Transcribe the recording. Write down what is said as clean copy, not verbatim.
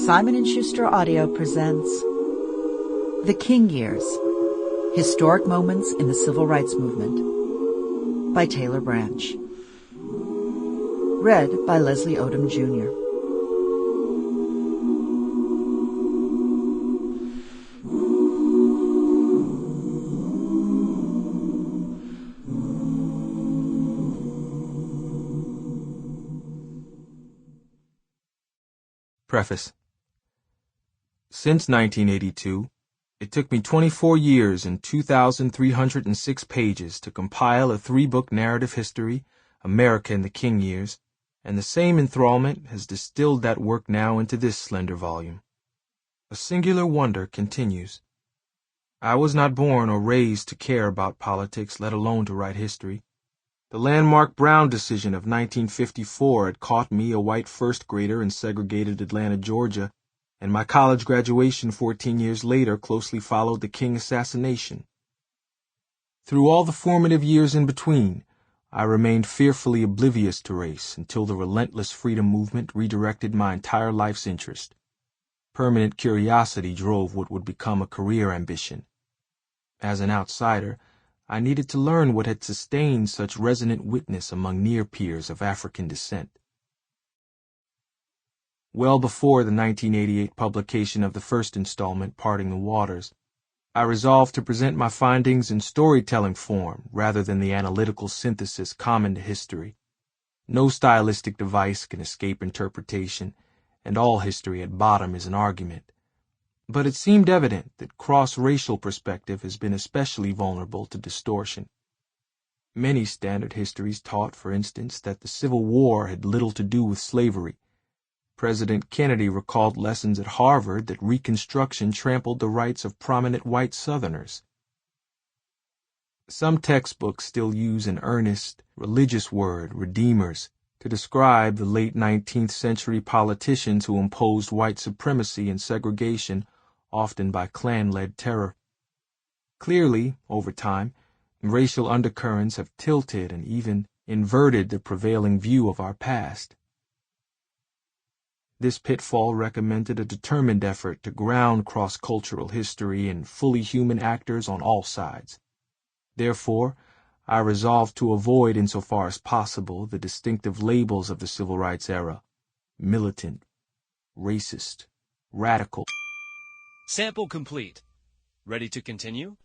Simon & Schuster Audio presents The King Years, Historic Moments in the Civil Rights Movement by Taylor Branch. Read by Leslie Odom, Jr. Preface. Since 1982, it took me 24 years and 2,306 pages to compile a 3-book narrative history, America in the King Years, and the same enthrallment has distilled that work now into this slender volume. A singular wonder continues. I was not born or raised to care about politics, let alone to write history. The landmark Brown decision of 1954 had caught me, a white first grader in segregated Atlanta, Georgia, and my college graduation 14 years later closely followed the King assassination. Through all the formative years in between, I remained fearfully oblivious to race until the relentless freedom movement redirected my entire life's interest. Permanent curiosity drove what would become a career ambition. As an outsider, I needed to learn what had sustained such resonant witness among near peers of African descent. Well before the 1988 publication of the first installment, Parting the Waters, I resolved to present my findings in storytelling form rather than the analytical synthesis common to history. No stylistic device can escape interpretation, and all history at bottom is an argument. But it seemed evident that cross-racial perspective has been especially vulnerable to distortion. Many standard histories taught, for instance, that the Civil War had little to do with slavery. President Kennedy recalled lessons at Harvard that Reconstruction trampled the rights of prominent white Southerners. Some textbooks still use an earnest, religious word, redeemers, to describe the late 19th century politicians who imposed white supremacy and segregation, often by Klan-led terror. Clearly, over time, racial undercurrents have tilted and even inverted the prevailing view of our past. This pitfall recommended a determined effort to ground cross-cultural history in fully human actors on all sides. Therefore, I resolved to avoid, insofar as possible, the distinctive labels of the civil rights era: militant, racist, radical. Sample complete. Ready to continue?